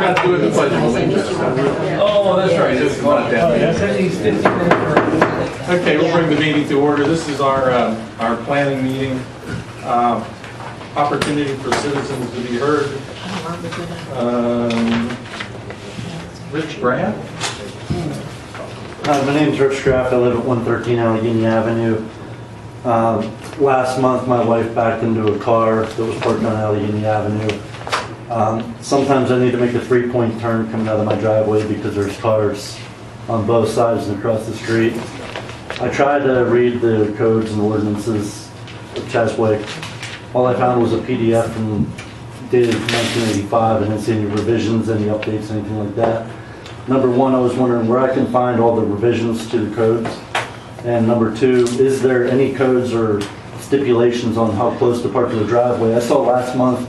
not doing the pledge of allegiance. Oh, that's right. Just want it down. Okay, we'll bring the meeting to order. This is our planning meeting. Opportunity for citizens to be heard. Rich Grant? My name's Rich Kraft. I live at 113 Allegheny Avenue. Last month, my wife backed into a car that was parked on Allegheny Avenue. Sometimes I need to make a three-point turn coming out of my driveway because there's cars on both sides and across the street. I tried to read the codes and ordinances of Cheswick. All I found was a PDF from dated 1985. I didn't see any revisions, any updates, anything like that. Number one, I was wondering where I can find all the revisions to the codes. And number two, is there any codes or stipulations on how close to park in the driveway? I saw last month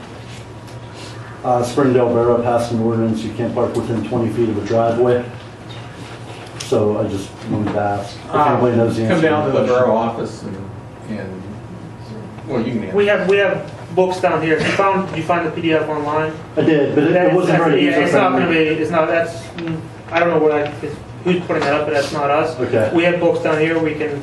Springdale Borough passed an ordinance you can't park within 20 feet of a driveway. So I just wanted to ask if anybody knows the answer. Come down to the borough office and well, you can answer. We have books down here. Did you find the PDF online? I did, but it wasn't very Yeah, it's not going to user-friendly. be. It's not. That's. I don't know who's putting that up, but that's not us. Okay. We have books down here we can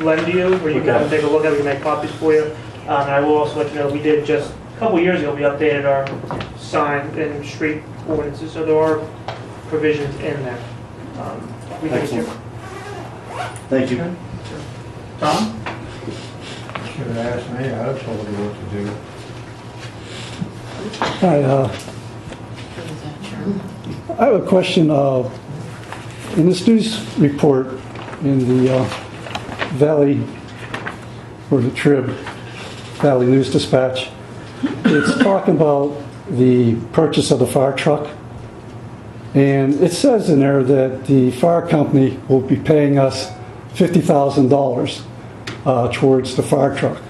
lend to you, where you can come take a look at. We can make copies for you. And I will also let you know we did just a couple years ago. We updated our sign and street ordinances, so there are provisions in there. We can Excellent. Thank you. Tom? Should have asked me, I would have told you what to do. Hi, I have a question. In this news report in the Valley, or the Trib, Valley News Dispatch, it's talking about the purchase of the fire truck. And it says in there that the fire company will be paying us $50,000 towards the fire truck.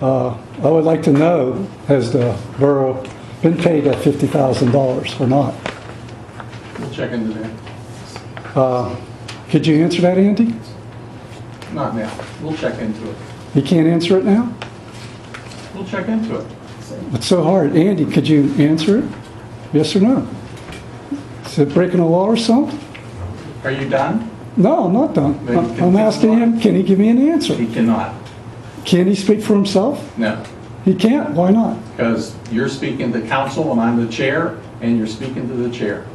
I would like to know, has the borough been paid that $50,000 or not? We'll check into that. Could you answer that, Andy? Not now. We'll check into it. You can't answer it now? We'll check into it. It's so hard. Andy, could you answer it? Yes or no? Is it breaking a law or something? Are you done? No, I'm not done. Then I'm continue asking on. him, can he give me an answer? He cannot. Can he speak for himself? No. He can't. Why not? Because you're speaking to council and I'm the chair, and you're speaking to the chair.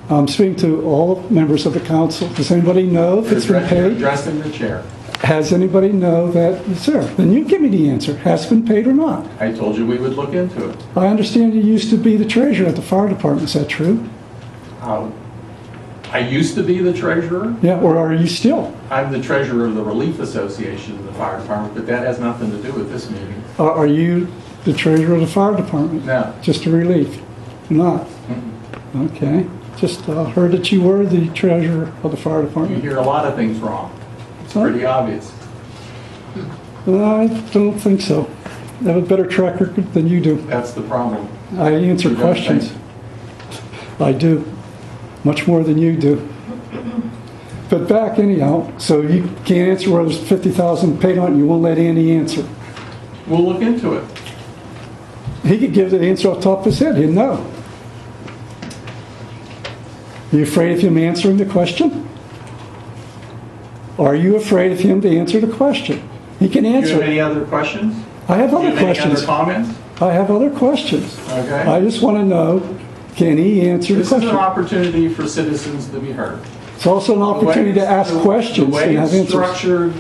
I'm speaking to all members of the council. Does anybody know if it's been You're paid? addressing the chair. Has anybody know that it's there? Then you give me the answer. Has it been paid or not? I told you we would look into it. I understand you used to be the treasurer at the fire department. Is that true? I used to be the treasurer. Yeah, or are you still? I'm the treasurer of the Relief Association of the fire department, but that has nothing to do with this meeting. Are you the treasurer of the fire department? No. Just a relief? Not? Okay. Just heard that you were the treasurer of the fire You department. hear a lot of things wrong. It's Huh? pretty obvious. I don't think so. I have a better track record than you do. That's the problem. I answer You don't questions. think. I do. Much more than you do. But back anyhow, so you can't answer whether it's 50,000 paid on it, you won't let Andy answer. We'll look into it. He could give the answer off the top of his head, he'd know. Are you afraid of him answering the question? Are you afraid of him to answer the question? He can Do you answer have it. any other questions? I have Do you other have any questions. other comments? I have other questions. Okay. I just want to know, can he answer the This is an question? opportunity for citizens to be heard. It's also an opportunity to ask questions and have answers.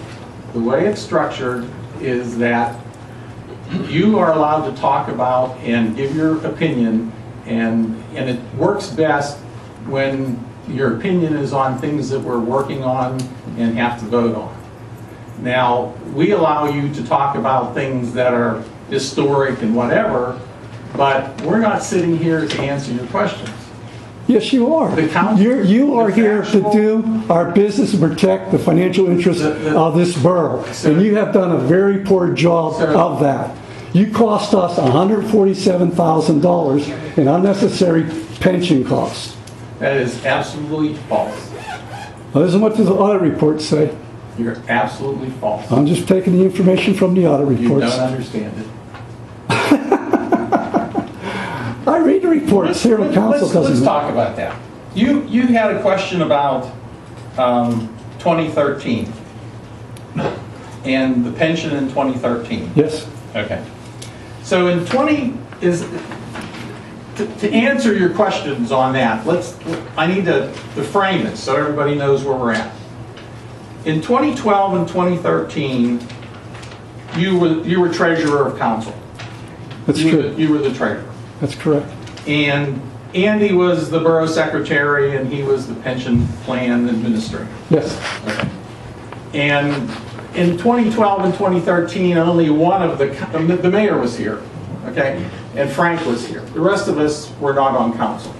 The way it's structured is that you are allowed to talk about and give your opinion, and it works best when your opinion is on things that we're working on and have to vote on. Now, we allow you to talk about things that are historic and whatever, but we're not sitting here to answer your questions. Yes, you are. The council- You are the here to factual- do our business and protect the financial interests of this borough. Sir. And you have done a very poor job Sir. of that. You cost us $147,000 in unnecessary pension costs. That is absolutely false. Now, this is what the audit reports say. You're absolutely false. I'm just taking the information from the audit You reports. don't understand it. I read the reports here, the council Let's doesn't. talk about that. You had a question about 2013 and the pension in 2013. Yes, Okay. So in 20 is, to answer your questions on that, I need to frame it so everybody knows where we're at. In 2012 and 2013, you were treasurer of council. that's true. You were the treasurer. That's correct. And Andy was the borough secretary and he was the pension plan administrator. Yes, Okay. And in 2012 and 2013, only one of the mayor was here, okay? And Frank was here. The rest of us were not on council.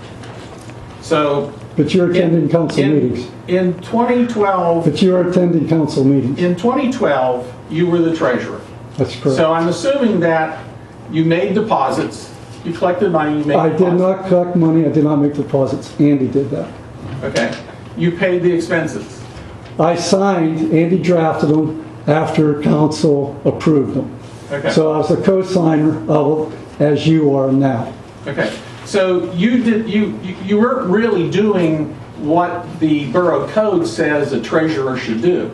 So. but you're attending council meetings. In 2012, But you are attending council meetings. in 2012, you were the treasurer. That's correct. So I'm assuming that you made deposits, you collected money, you made I deposits. did not collect money, I did not make deposits. Andy did that. Okay. You paid the expenses. I signed, Andy drafted them after council approved them. Okay. So I was a co-signer of it, as you are now. Okay. So you weren't really doing what the borough code says a treasurer should do.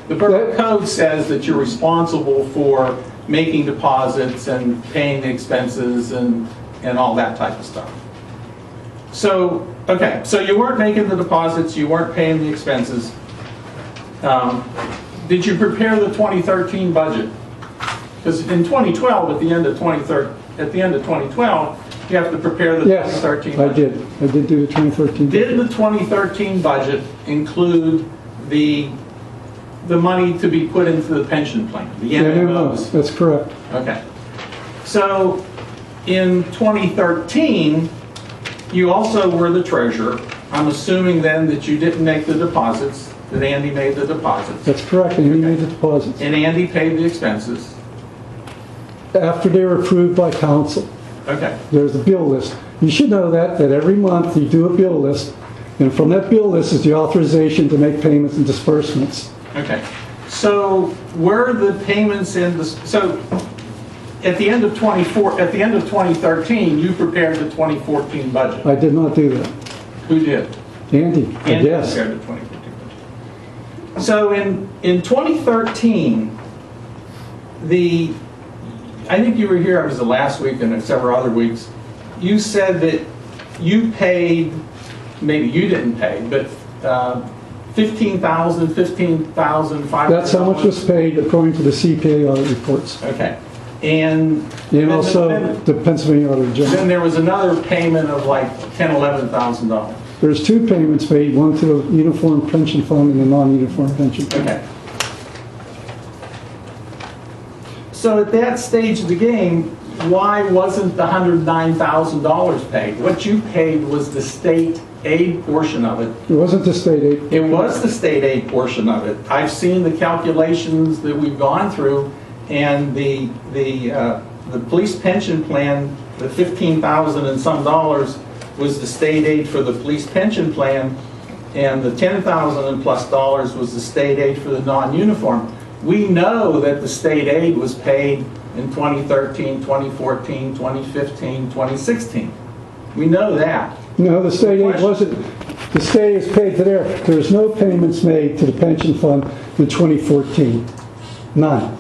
The borough code says that you're responsible for making deposits and paying the expenses and all that type of stuff. So, okay, so you weren't making the deposits, you weren't paying the expenses. Did you prepare the 2013 budget? Because in 2012, at the end of 2012, you have to prepare the Yes, 2013 I budget. did. I did do the 2013. Did the 2013 budget include the money to be put into the pension plan, the Yeah, no, MMOs? that's correct. Okay. So in 2013, you also were the treasurer. I'm assuming then that you didn't make the deposits, that Andy made the deposits, That's correct, and he made the deposits. and Andy paid the expenses. After they were approved by council, Okay. there's a bill list. You should know that every month you do a bill list, and from that bill list is the authorization to make payments and disbursements. Okay. So were the payments in the, so at the end of 2013, you prepared the 2014 budget. I did not do that. Who did? Andy, I Andy guess. prepared the 2014 budget. So in 2013, I think you were here, it was the last week and several other weeks, you said that you paid, maybe you didn't pay, but $15,500. That's how much was paid according to the CPA audit reports. Okay. And Also, the Pennsylvania Auditor then General. there was another payment of like $10,000, $11,000. There's two payments made, one to the uniform pension fund and the non-uniform pension fund. Okay. So at that stage of the game, why wasn't the $109,000 paid? What you paid was the state aid portion of it. It wasn't the state aid. It was the state aid portion of it. I've seen the calculations that we've gone through, and the police pension plan, the $15,000 and some dollars was the state aid for the police pension plan, and the $10,000 and plus dollars was the state aid for the non-uniform. We know that the state aid was paid in 2013, 2014, 2015, 2016. We know that. No, the state aid wasn't, the state is paid to there. There's no payments made to the pension fund in 2014. None.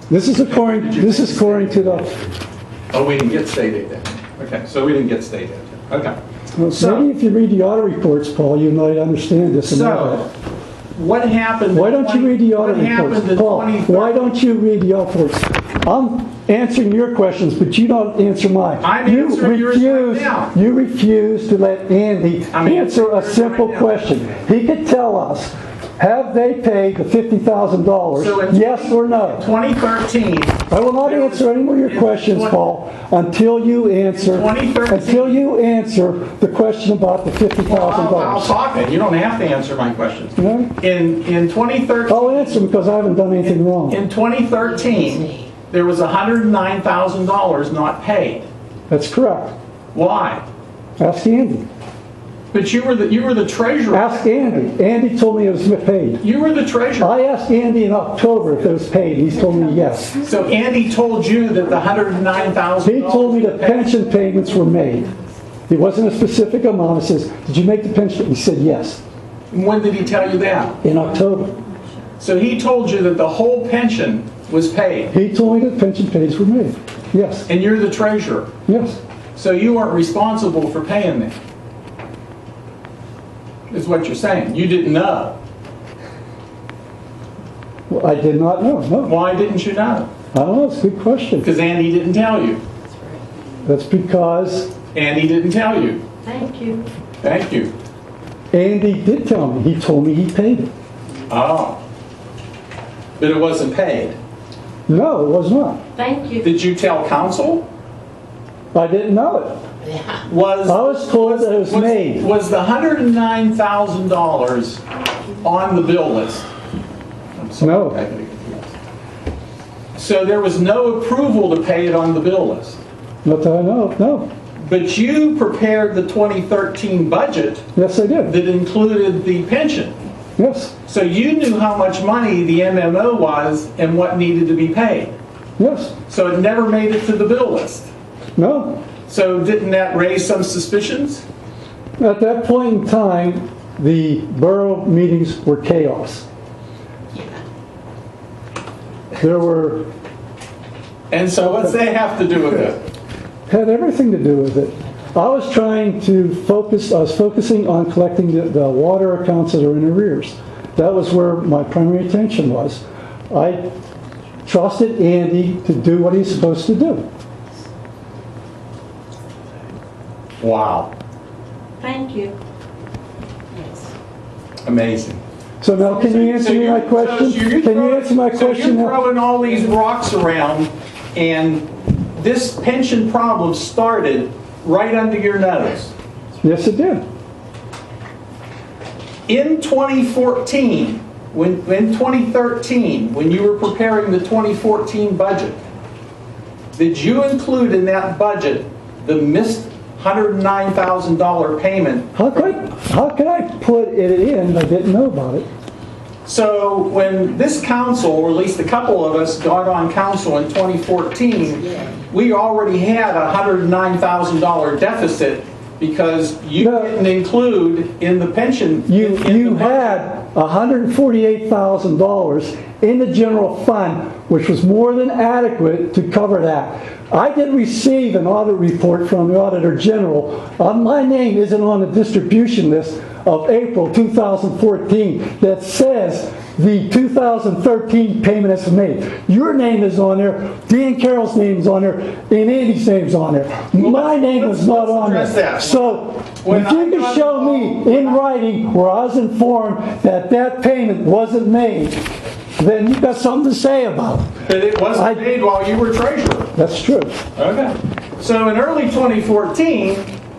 This is according to the, Oh, we didn't get state aid then. Okay, so we didn't get state aid. Okay. well, So- maybe if you read the audit reports, Paul, you might understand this and know So, that. what happened? Why don't you read the audit What happened reports? in Paul, 2013? why don't you read the audit reports? I'm answering your questions, but you don't answer mine. I'm answering yours right now. You refuse to let Andy I'm answer a answering yours simple right now. question. He could tell us, have they paid the So $50,000, in yes or no? 2013. I will not answer any more of your in questions, 20 Paul, until you answer, 2013 the question about the I'll $50,000. talk it. You don't have to answer my questions. No? In 2013. I'll answer them because I haven't done anything wrong. In 2013, there was $109,000 not paid. That's correct. Why? Ask Andy. But you were the treasurer. Ask Andy. Andy told me it was paid. You were the treasurer. I asked Andy in October if it was paid. He told me yes. So Andy told you that the $109,000. He told me the pension payments were made. It wasn't a specific amount. He says, did you make the pension? He said yes, When did he tell you that? in October. So he told you that the whole pension was paid, He told me the pension payments were made. Yes, and you're the treasurer. yes. So you weren't responsible for paying them. Is what you're saying. You didn't know. Well, I did not know, no. Why didn't you know? I don't know, it's a good question. Because Andy didn't tell you. That's because Andy didn't tell you. Thank you. Thank you. Andy did tell me. He told me he paid it. Oh. But it wasn't paid. No, it was not. Thank you. Did you tell council? I didn't know it. Yeah. I was told that it was made. Was the $109,000 on the bill list? I'm sorry, No. I got confused. So there was no approval to pay it on the bill list. Not that I know, no. But you prepared the 2013 budget Yes, I did. that included the pension. Yes, So you knew how much money the MMO was and what needed to be paid. yes, So it never made it to the bill list. no. So didn't that raise some suspicions? At that point in time, the borough meetings were chaos. There were, And so what's that have to do with it? had everything to do with it. I was trying to focus, I was focusing on collecting the water accounts that are in arrears. That was where my primary attention was. I trusted Andy to do what he's supposed to do. Wow, Thank you. Yes. amazing. So now, can you answer me my question? Can you answer my So question you're now? throwing all these rocks around, and this pension problem started right under your nose. Yes, it did. In 2014, in 2013, when you were preparing the 2014 budget, did you include in that budget the missed $109,000 payment? How could I put it in if I didn't know about it? So when this council, or at least a couple of us, got on council in 2014, we already had a $109,000 deficit because you No. didn't include in the pension. You in the budget. had $148,000 in the general fund, which was more than adequate to cover that. I did receive an audit report from the Auditor General. My name isn't on the distribution list of April 2014 that says the 2013 payment is made. Your name is on there, Dan Carroll's name is on there, and Andy's name's on there. My name is not on there. address that. So, When if you I can got show me in writing where I was informed that that payment wasn't made, then you've got something to say about it. But it wasn't I- made while you were treasurer. That's true. Okay. So in early 2014,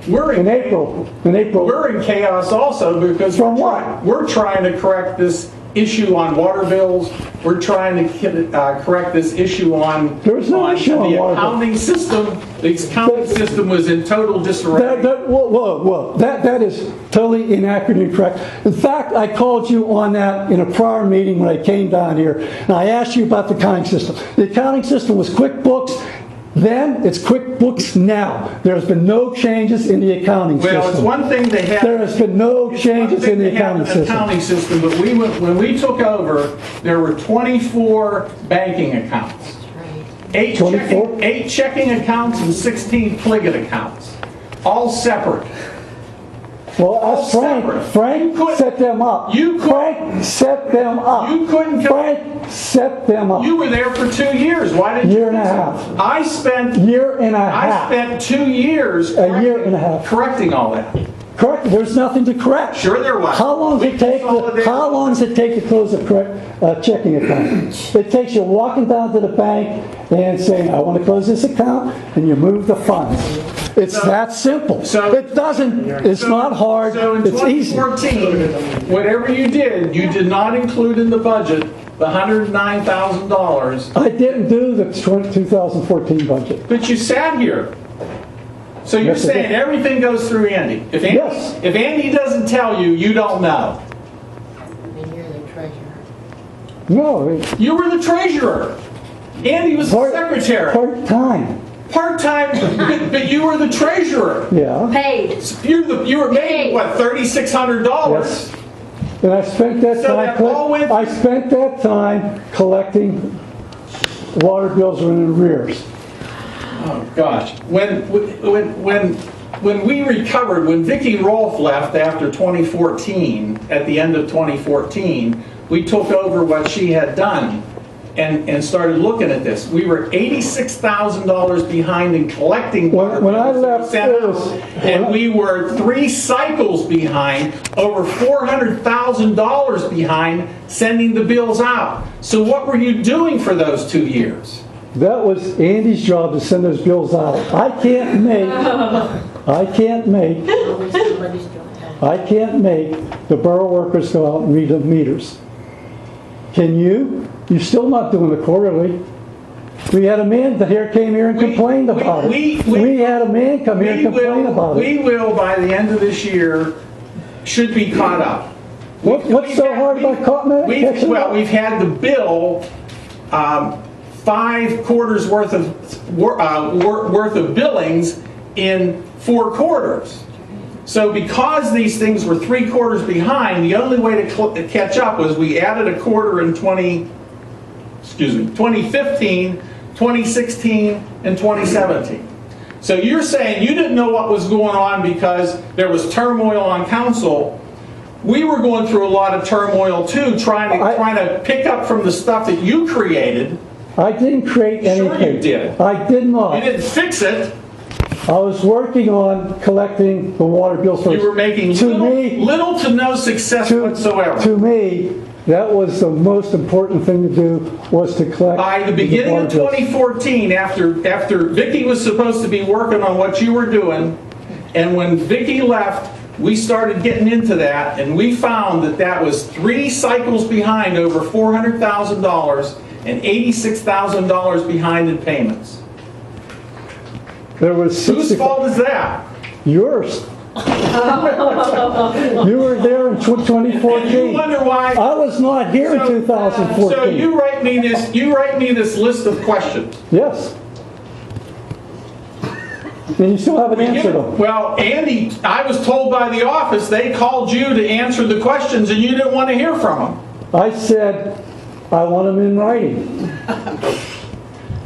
we're In April, We're in chaos also because From what? we're trying to correct this issue on water bills. We're trying to correct this issue on There's no issue on the water bills. accounting system. The accounting system was in total disarray. whoa, that is totally inaccurate and incorrect. In fact, I called you on that in a prior meeting when I came down here, and I asked you about the accounting system. The accounting system was QuickBooks. Then, it's QuickBooks now. There's been no changes in the accounting system. Well, it's one thing to have. There has been no It's changes one thing in the to have accounting an system. accounting system, but when we took over, there were 24 banking accounts. Right. 24? 8 checking accounts and 16 Pliget accounts, all separate. Well, All ask Frank. separate. Frank You couldn't- set them up. you couldn't- Frank set them up. You couldn't co- Frank set them up. You were there for 2 years. Why didn't you? Year and a do half. something? I spent Year and a half. 2 years. A year and a half. correcting all that. Correct. There's nothing to correct. Sure there was. How long does it take? How long does it take to close a checking account? It takes you walking down to the bank and saying, "I want to close this account," and you move the funds. It's that simple. It doesn't. It's not hard. So in It's easy. 2014, whatever you did not include in the budget the $109,000. I didn't do the 2014 budget. But you sat here. So you're Yes, it saying did. everything goes through Andy? Yes. If Andy doesn't tell you, you don't know. And you're the treasurer. No, You were the treasurer. Andy was the secretary. part-time, Part-time, but you were the treasurer. yeah. Paid. You were making, what, $3,600? Yes. And I spent that So time, that all went- I spent that time collecting water bills in arrears. Oh, gosh. When we recovered, when Vicki Rolfe left after 2014, at the end of 2014, we took over what she had done and started looking at this. We were $86,000 behind in collecting water When I bills that we left, sent it out, was- and we were 3 cycles behind, over $400,000 behind sending the bills out. So what were you doing for those 2 years? That was Andy's job to send those bills out. I can't make Always somebody's doing that. the borough workers go out and read the meters. Can you? You're still not doing it quarterly. We had a man that came here and complained about it. We had a man come here and complain about We it. will, by the end of this year, should be caught up. What's so hard about catching up? We've had the bill, 5 quarters worth of billings in 4 quarters. So because these things were 3 quarters behind, the only way to catch up was we added a quarter in 2015, 2016, and 2017. So you're saying you didn't know what was going on because there was turmoil on council. We were going through a lot of turmoil too, trying to pick up from the stuff that you created. I didn't create Sure anything. you did. I did You not. didn't fix it. I was working on collecting the water bills first. You were making To me, little to no success whatsoever. To me, that was the most important thing to do, was to collect. By the beginning of water bills. 2014, after Vicki was supposed to be working on what you were doing, and when Vicki left, we started getting into that, and we found that that was 3 cycles behind, over $400,000, and $86,000 behind in payments. There was Whose 60 fault is that? Yours. You were there in And you 2014. wonder why. I was not here in So 2014. you write me this list of questions. Yes. And you still haven't answered them. Well, Andy, I was told by the office, they called you to answer the questions and you didn't want to hear from them. I said, I want them in writing.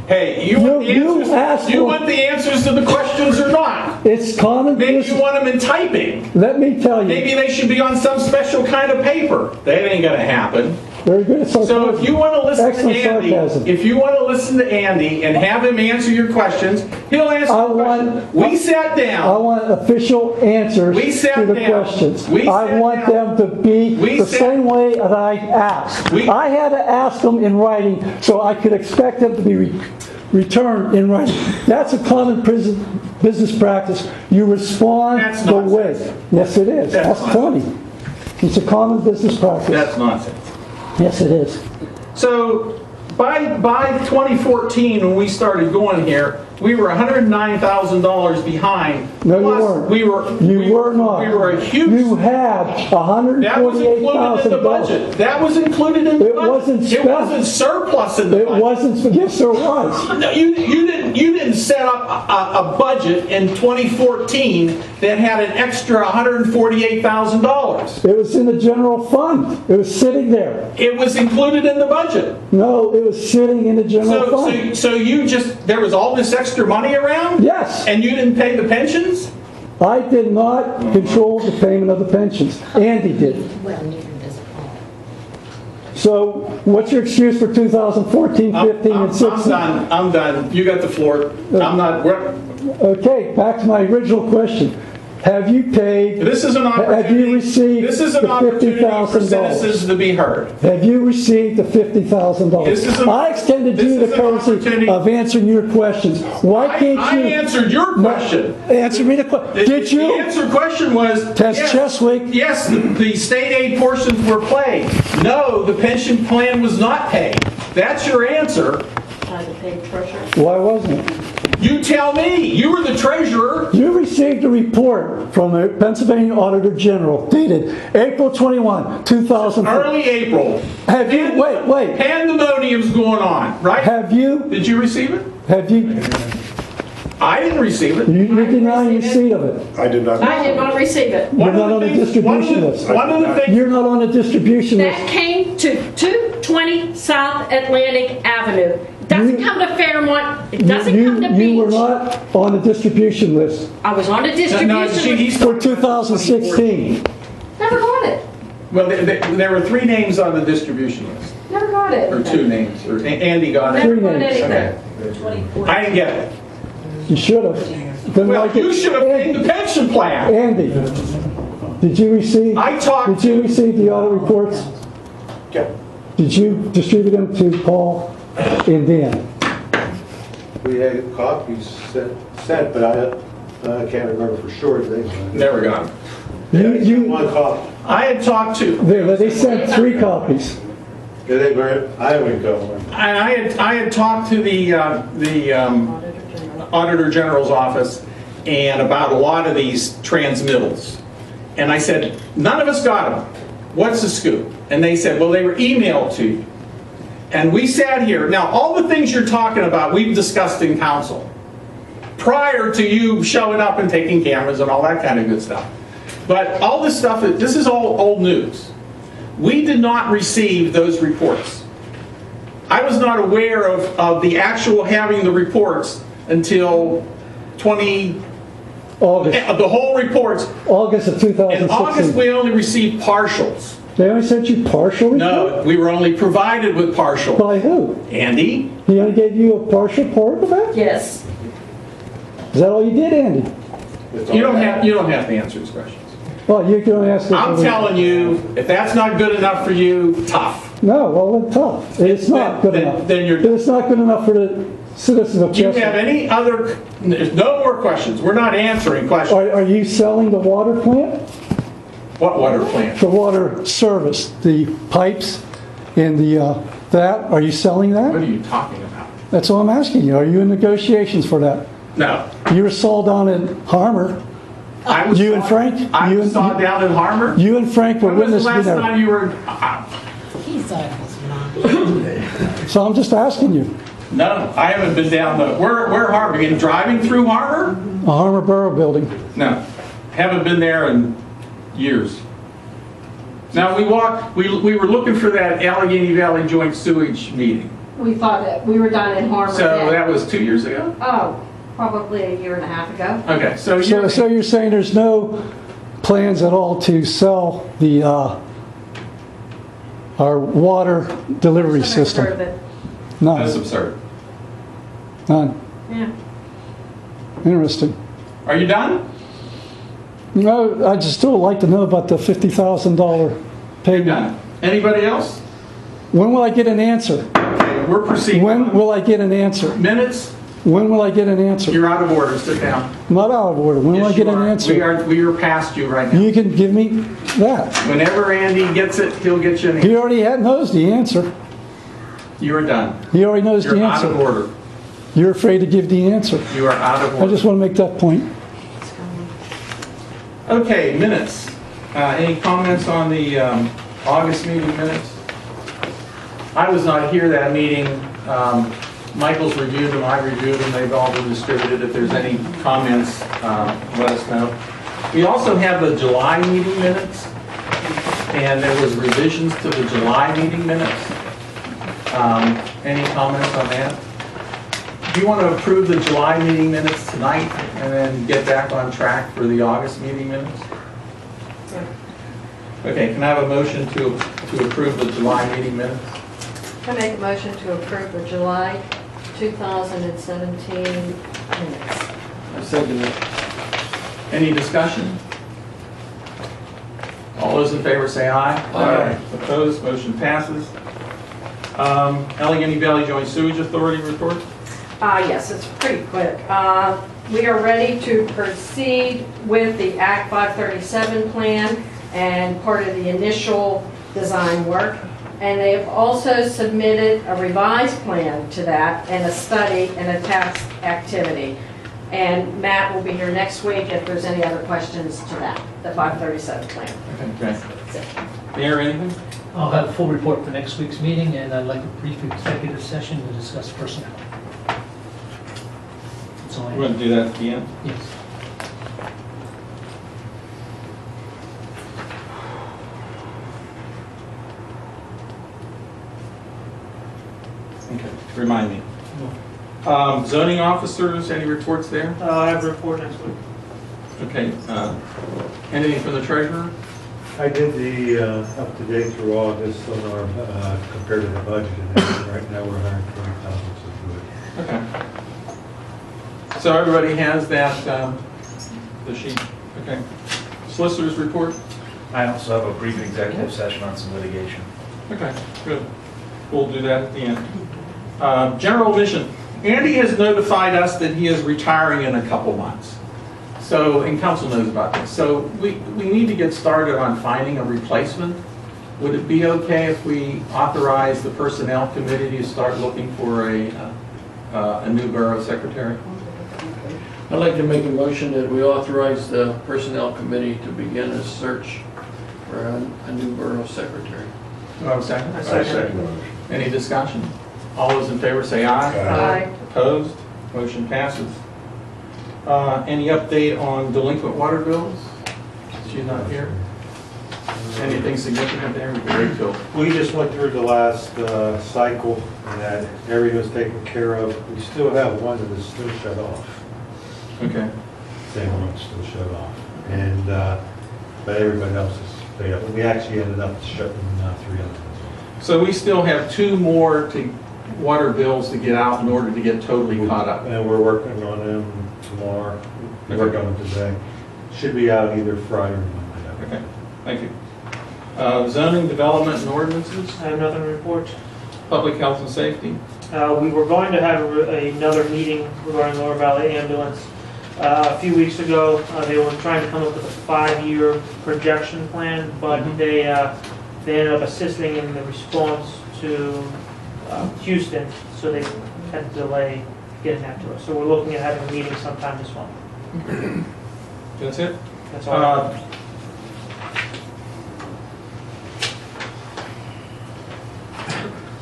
Hey, you want the You answers, asked you for- want the answers to the questions or not? It's common Maybe you business. want them in typing. Let me tell you. Maybe they should be on some special kind of paper. That ain't gonna happen. Very good at sarcasm. So if you want to listen to Excellent Andy, sarcasm. if you want to listen to Andy and have him answer your questions, he'll answer I the want- questions. We sat I down. want official answers We sat to the down. questions. We I sat want down. them to be We the sat- same way that I asked. We- I had to ask them in writing, so I could expect them to be returned in writing. That's a common business practice. You respond That's the nonsense. way. Yes, it is. That's That's funny. It's a common business practice. That's nonsense. Yes, it is. So by 2014, when we started going here, we were $109,000 behind. No, you Plus, weren't. We were. You were not. We were a huge. You had That was included in the $148,000. budget. That was included in the It budget. wasn't It spent. wasn't surplus in the It budget. wasn't, yes, there was. No, you didn't set up a budget in 2014 that had an extra $148,000. It was in the general fund. It was sitting there. It was included in the budget. No, it was sitting in the general fund. So you just, there was all this extra money around? Yes. And you didn't pay the pensions? I did not control the payment of the pensions. Andy did. Well, neither does Paul. So what's your excuse for 2014, 15, and 16? I'm done. You got the floor. I'm not, Okay, back to my original question. Have you paid, this is an have opportunity. you received This is an the opportunity for $50,000? citizens to be heard. Have you received the $50,000? This is an- I extended this you the is an courtesy opportunity- of answering your questions. Why can't I you? answered your question. Answer me the question. Did The you? answer question was, Tess yes, Cheswick. yes, the state aid portions were paid. No, the pension plan was not paid. That's your answer. By the paid treasurer. Why wasn't it? You tell me. You were the treasurer. You report from the Pennsylvania Auditor General dated April 21, 2000. Early April. Have you, wait, Pandemonium's going on, right? have you, Did you receive it? have you, I didn't receive it. you're denying receipt of it. I did not. I did not receive it. You're not on the distribution list. One of the things, You're not on the distribution That list. came to 220 South Atlantic Avenue. It doesn't come to Fairmont, it doesn't come to You were Beach. not on the distribution list I was on a no, distribution list. he's for 2016. Never got it. well, there were 3 names on the distribution list, Never got it. or 2 names, or Andy got it. Never got names. anything. Okay. I didn't get it. You should have. Then Well, like it- you should have paid the pension plan. Andy, did you receive? I talked Did you receive the audit reports? Yeah. Did you distribute them to Paul and Dan? We had copies sent, but I can't remember for sure. They Never got it. one copy. I had talked to, They sent 3 copies. Yeah, they were. I haven't got one. I had talked to the Auditor General's office and about a lot of these transmittals. And I said, none of us got them. What's the scoop? And they said, well, they were emailed to you. And we sat here. Now, all the things you're talking about, we've discussed in council prior to you showing up and taking cameras and all that kind of good stuff. But all this stuff, this is all old news. We did not receive those reports. I was not aware of the actual having the reports until August the whole reports. of In 2016. August, we only received partials. They only sent you partial report? No, we were only provided with partial. By who? Andy? He only gave you a partial part of that? Yes. Is that all you did, Andy? You don't have to answer these questions. Well, you can only ask. I'm telling you, if that's not good enough for you, tough. No, well, it's tough. It's not good Then- enough. then you're- It's not good enough for the citizens of Do you have Chester. any other, there's no more questions. We're not answering questions. Are you selling the water plant? What water plant? The water service, the pipes and the, that, are you selling What that? are you talking about? That's all I'm asking you. Are you in negotiations for that? No. You were sold down in Harmer. I was You and Frank? I You and- saw down in Harmer. You and Frank were When was the witness to last that. time you were? He's out of his mind. So I'm just asking you. No, I haven't been down the. Where Harmer? You been driving through Harmer? A Harmer Borough building. No, haven't been there in years. Now we were looking for that Allegheny Valley Joint Sewage meeting. We thought that we were done in Harmer So then. that was 2 years ago. Oh, probably a year and a half ago. Okay, so So you're saying there's no plans at all to sell the, our water delivery Just never heard system? of it. that's None, absurd. none. Yeah. Interesting. Are you done? No, I'd just still like to know about the $50,000 You're payment. done. Anybody else? When will I get an answer? Okay, we're proceeding. When will I get an answer? Minutes? When will I get an answer? You're out of order. Sit down. I'm not out of order. When will I Yes, get you an are. answer? We are past you right now. You can give me that. Whenever Andy gets it, he'll get you an answer. He already knows the answer. You are done. He already knows the You're out of answer. order. You're afraid to give the answer. You are out of I order. just want to make that point. Okay, minutes. Any comments on the August meeting minutes? I was not here that meeting. Michael's reviewed them, I reviewed them, they've all been distributed. If there's any comments, let us know. We also have the July meeting minutes, and there was revisions to the July meeting minutes. Any comments on that? Do you want to approve the July meeting minutes tonight and then get back on track for the August meeting minutes? Okay, can I have a motion to approve the July meeting minutes? I make a motion to approve the July 2017 minutes. I second it. Any discussion? All those in favor say aye. Aye. Opposed, motion passes. Allegheny Valley Joint Sewage Authority report? Yes, it's pretty quick. We are ready to proceed with the Act 537 plan and part of the initial design work. And they have also submitted a revised plan to that and a study and a task activity. And Matt will be here next week if there's any other questions to that, the 537 plan. Okay, great. That's it. Mayor, anything? I'll have a full report for next week's meeting, and I'd like a brief executive session to discuss personnel. That's all I We're going have. to do that at the end? Yes. Okay, remind me. Zoning officers, any reports there? I have a report next week. Okay, anything from the treasurer? I did the up-to-date through August on our, compared to the budget, and right now we're 120,000, so good. Okay. So everybody has that, the sheet, okay. Solicitors report? I also have a brief executive session on some litigation. Okay, good. We'll do that at the end. General mission. Andy has notified us that he is retiring in a couple months. So, and council knows about this. So we need to get started on finding a replacement. Would it be okay if we authorize the personnel committee to start looking for a new borough secretary? I'd like to make a motion that we authorize the Personnel Committee to begin a search for a new borough secretary. Do I have a second? I second. Any discussion? All those in favor say aye. Aye. Opposed? Motion passes. Any update on delinquent water bills? She's not here. Anything significant there? Rachel? We just went through the last cycle, and that area was taken care of. We still have one that is still shut off. Okay. Same one that's still shut off. And, but everybody else is paid up. We actually ended up shutting 3 others. So we still have 2 more water bills to get out in order to get totally caught up. And we're working on them tomorrow. We worked on them today. Should be out either Friday or Monday. Okay, thank you. Zoning development and ordinances, I have nothing to report. public health and safety. We were going to have another meeting regarding Lower Valley Ambulance. A few weeks ago, they were trying to come up with a 5-year projection plan, but they ended up assisting in the response to Houston, so they had to delay getting that to us. So we're looking at having a meeting sometime this month. That's it? That's all.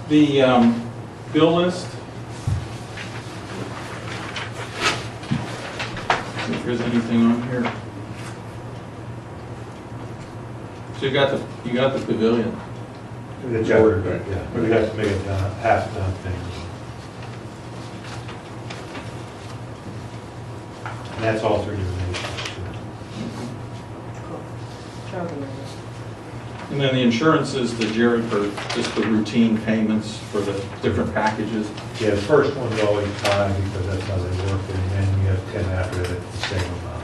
The bill list. See if there's anything on here. So you got the pavilion. The chapter, yeah. We got to make it half done thing. And that's all through donations. And then the insurance is the Jerry for just the routine payments for the different packages. Yeah, the first one's always high because that's how they work, and then you have 10 after that, it's the same amount.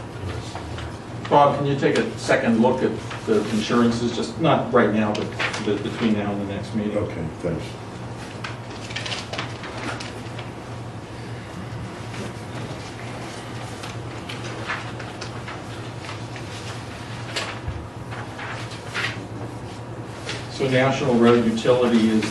Bob, can you take a second look at the insurances, just not right now, but between now and the next meeting? Okay, thanks. So National Road Utility is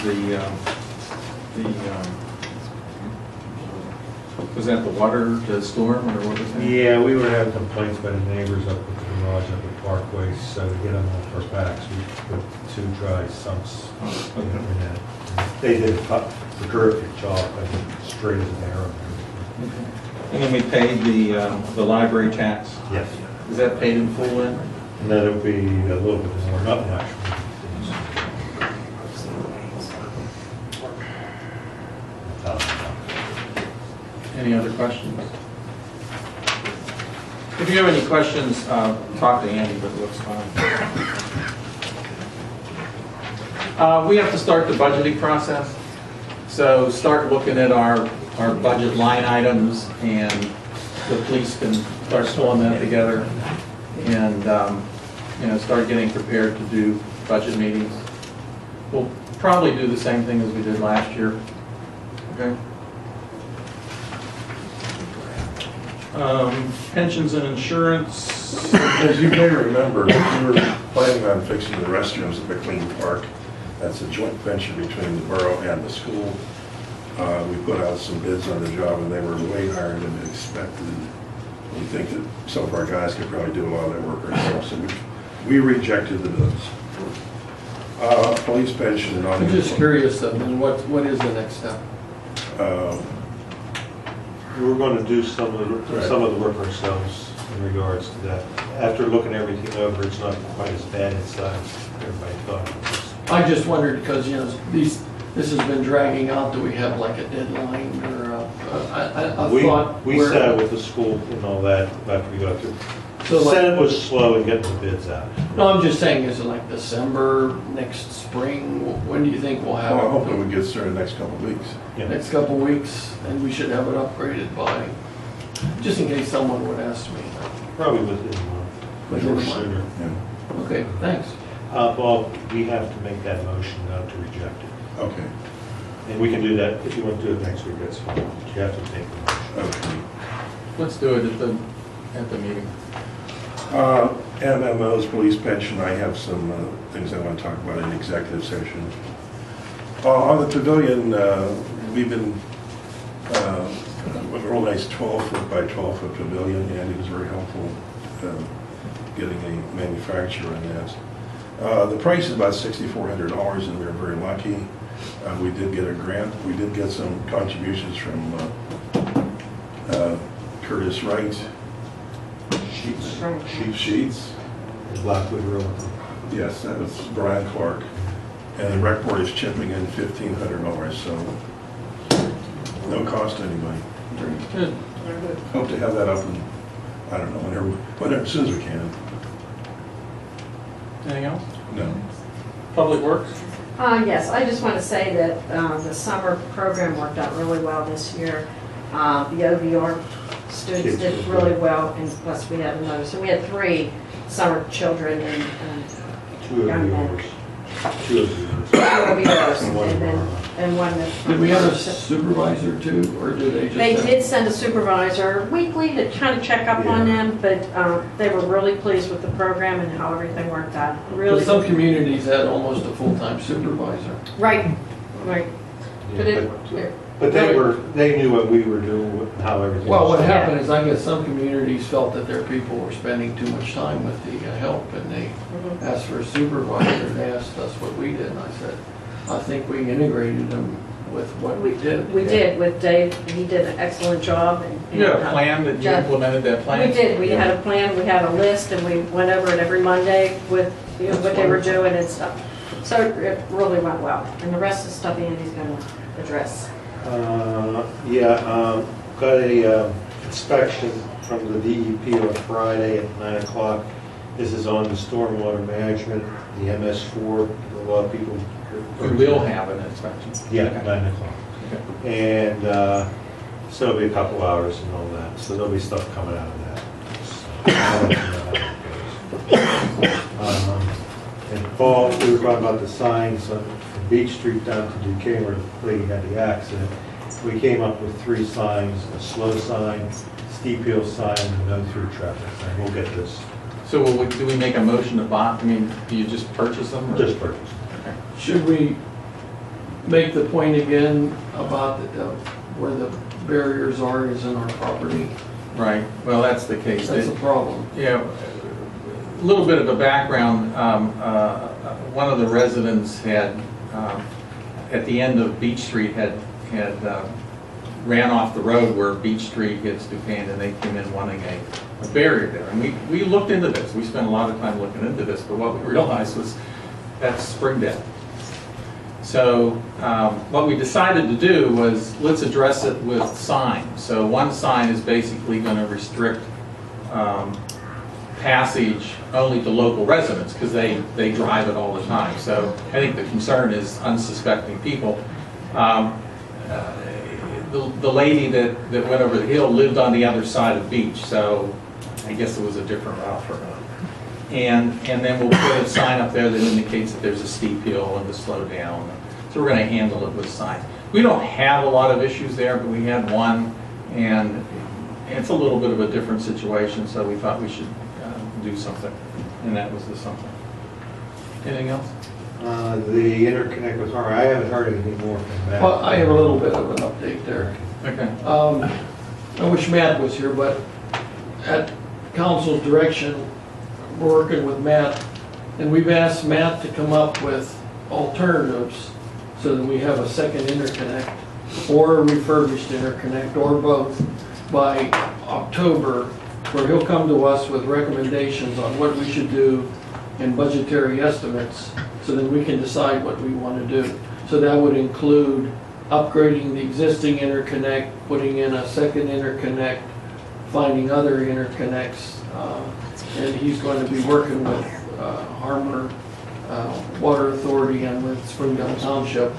was that the water, the storm, or what was that? Yeah, we were having complaints by the neighbors up at the garage up at Parkway, so to get them off our backs, we put 2 dry sumps in that. They did a terrific job, I think, straight as an arrow. And then we paid the library tax. Yes. Is that paid in full then? And then it'll be a little bit more, not much. Any other questions? If you have any questions, talk to Andy, but it looks fine. We have to start the budgeting process. So start looking at our budget line items, and the police can start pulling that together and start getting prepared to do budget meetings. We'll probably do the same thing as we did last year. Okay? Pensions and insurance. As you may remember, we were planning on fixing the restrooms at McLean Park. That's a joint venture between the borough and the school. We put out some bids on the job, and they were way higher than expected. We think that some of our guys could probably do a lot of that work ourselves, so we rejected the bids. Police pension. I'm just curious, then, what is the next step? We're going to do some of the work ourselves in regards to that. After looking everything over, it's not quite as bad as everybody thought it was. I just wondered, because, you know, this has been dragging out, do we have like a deadline, or, I thought... We sat with the school and all that after we got through. So like- Senate was slow in getting the bids out. No, I'm just saying, is it like December, next spring? When do you think we'll have Well, I'm it? hoping we get started next couple of weeks. Yeah. Next couple of weeks, and we should have it upgraded by, just in case someone would ask me. Probably within a month, Within a or month. sooner. Yeah. Okay, thanks. Well, we have to make that motion now to reject it. Okay. And we can do that, if you want to do it next week, that's fine. You have to take the motion. Okay. Let's do it at the meeting. MMO's police pension, I have some things I want to talk about in executive session. On the pavilion, we've been, with a real nice 12-foot by 12-foot pavilion, and it was very helpful getting a manufacturer on that. The price is about $6,400, and we were very lucky. We did get a grant. We did get some contributions from Curtis Wright. Sheets. Blackwood Realty. Yes, that was Brian Clark. And the rec board is chipping in $1,500, so no cost to anybody. Very good. Hope to have that up in, I don't know, whenever, as soon as we can. Anything else? No. Public Works? Yes, I just want to say that the summer program worked out really well this year. The OVR students did really well, and plus we had another, so we had 3 summer children and 2 young of men. yours. 2 of yours. 2 OVRs, And one and then, and one that. Did we have a supervisor too, or did they just? They have- did send a supervisor weekly to kind of check up on them, but they were really pleased with the program and how everything worked out. Really. Because some communities had almost a full-time supervisor. Right, right. But Yeah, it, But they knew what we were doing, how everything Well, what was. happened is, I guess some communities felt that their people were spending too much time with the help, and they asked for a supervisor, and they asked us what we did, and I said, I think we integrated them with what we did. we did with Dave, he did an excellent job. And You had a plan that you Jeff- implemented that plan? We did, we had a plan, we had a list, and we went over it every Monday with, you know, what they were doing and stuff. So it really went well, and the rest of the stuff Andy's gonna address. Got a inspection from the DEP on Friday at 9 o'clock. This is on the stormwater management, the MS4. A lot of people. We will have an inspection. Yeah, Okay. 9 o'clock. Okay. And so it'll be a couple hours and all that. So there'll be stuff coming out of that. I'll let you know how it goes. In fall, we were talking about the signs on Beach Street down to Duquesne where the lady had the accident. We came up with 3 signs: a slow sign, steep hill sign, and no through traffic sign. We'll get this. So do we make a motion to buy, I mean, do you just purchase them? or- Just purchased. Okay. Should we make the point again about where the barriers are is in our property? Right, well, that's the case. That's a problem. Yeah, a little bit of a background. One of the residents had, at the end of Beach Street, had ran off the road where Beach Street hits Duquesne, and they came in wanting a barrier there. And we looked into this. We spent a lot of time looking into this, but what we realized was that's spring dead. So what we decided to do was, let's address it with signs. So one sign is basically going to restrict passage only to local residents, because they drive it all the time. So I think the concern is unsuspecting people. The lady that went over the hill lived on the other side of the beach, so I guess it was a different route for her. And then we'll put a sign up there that indicates that there's a steep hill and to slow down. So we're going to handle it with signs. We don't have a lot of issues there, but we had one, and it's a little bit of a different situation, so we thought we should do something, and that was the something. Anything else? The interconnect with Harmony, I haven't heard anything more from Matt. Well, I have a little bit of an update there. Okay. I wish Matt was here, but at council's direction, we're working with Matt, and we've asked Matt to come up with alternatives so that we have a second interconnect or a refurbished interconnect or both by October, where he'll come to us with recommendations on what we should do and budgetary estimates, so that we can decide what we want to do. So that would include upgrading the existing interconnect, putting in a second interconnect, finding other interconnects, and he's going to be working with Harmer Water Authority and with Springdale Township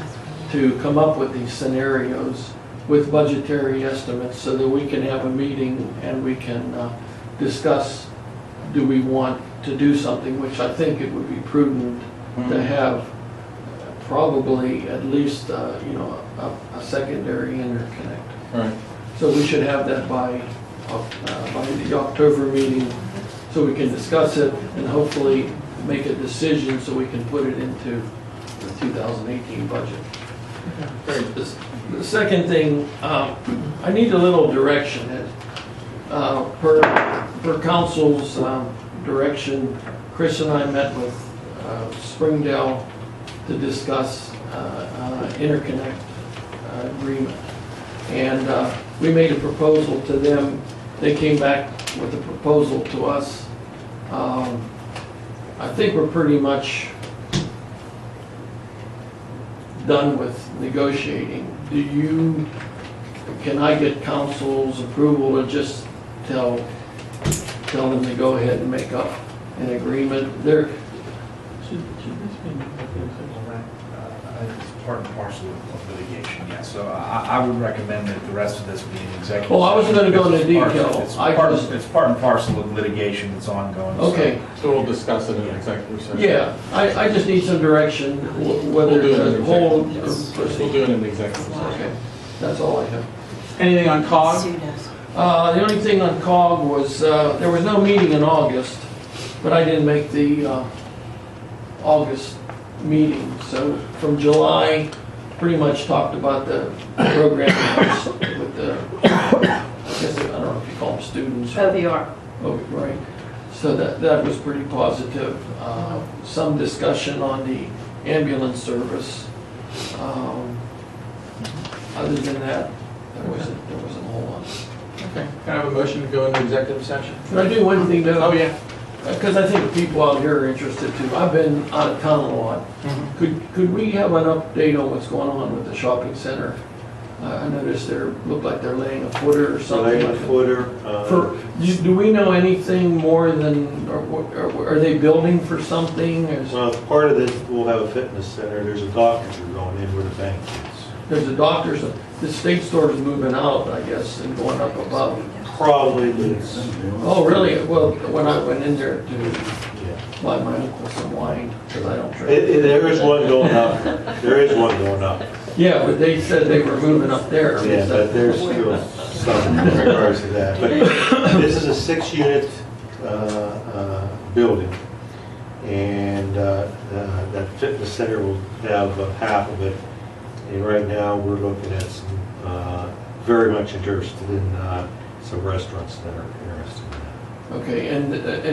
to come up with these scenarios with budgetary estimates so that we can have a meeting and we can discuss, do we want to do something, which I think it would be prudent to have probably at least, a secondary interconnect. Right. So we should have that by the October meeting, so we can discuss it and hopefully make a decision so we can put it into the 2018 budget. The second thing, I need a little direction. Per council's direction, Chris and I met with Springdale to discuss interconnect agreement. And we made a proposal to them. They came back with a proposal to us. I think we're pretty much done with negotiating. Can I get council's approval to just tell them to go ahead and make up an agreement? It's part and parcel of litigation, yes. So I would recommend that the rest of this be an executive. Well, I wasn't gonna go into session. detail. It's part and parcel of litigation that's ongoing. so- Okay, So we'll discuss it in executive session. yeah, I just need some direction, whether We'll do it in to hold or executive. We'll proceed. do it in executive session. Okay, that's all I have. Anything on COG? Sue does. The only thing on COG was, there was no meeting in August, but I didn't make the August meeting. So from July, pretty much talked about the program with the, I guess, I don't know if you call them students. OVR. Oh, right. So that was pretty positive. Some discussion on the ambulance service. Other than that, there wasn't a whole lot. Okay. Can I have a motion to go into executive session? Can I do one thing though? Oh, yeah. Because I think the people out here are interested too. I've been out of town a lot. Could we have an update on what's going on with the shopping center? I noticed looked like they're laying a footer or something. Laying a like that. footer. Do we know anything more than, or are they building for something? Well, part of this, we'll have a fitness center. There's a doctor's going in where the bank is. There's a doctor's, the state store is moving out, I guess, and going up above. Probably this. Oh, really? Well, when I went in there to Yeah. buy my uncle some wine, because I don't drink. There is one going up. There is one going up. Yeah, but they said they were moving up there. Yeah, but there's still some in regards to that. But this is a 6-unit building. And that fitness center will have half of it. And right now, we're looking at some, very much interested in some restaurants that are interested in that. Okay, and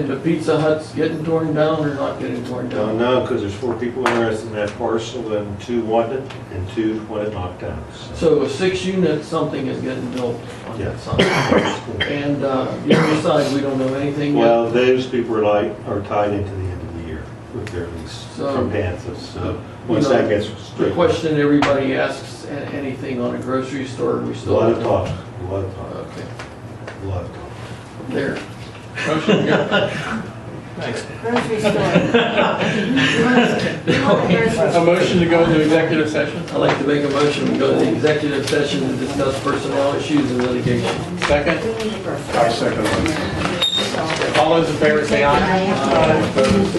the Pizza Hut's getting torn down or not getting torn Don't down? know, because there's 4 people interested in that parcel, and 2 want it, and 2 want it knocked down. So a 6-unit, something is getting built on Yeah. that side. And the other side, we don't know anything yet? Well, those people are tied into the end of the year with their lease So- from Panthers, so once that gets The straight. question everybody asks, anything on a grocery store, we A still lot have of to... talk, a lot of talk, Okay, a lot of talk. there. Motion to go. Thanks. Grocery store. You want a grocery store? A motion to go into executive session? I'd like to make a motion to go to the executive session to discuss personnel issues and litigation. Second? We need first. I second it. All those in favor say aye. Aye. Opposed?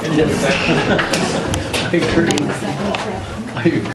Any abstentions? Second session.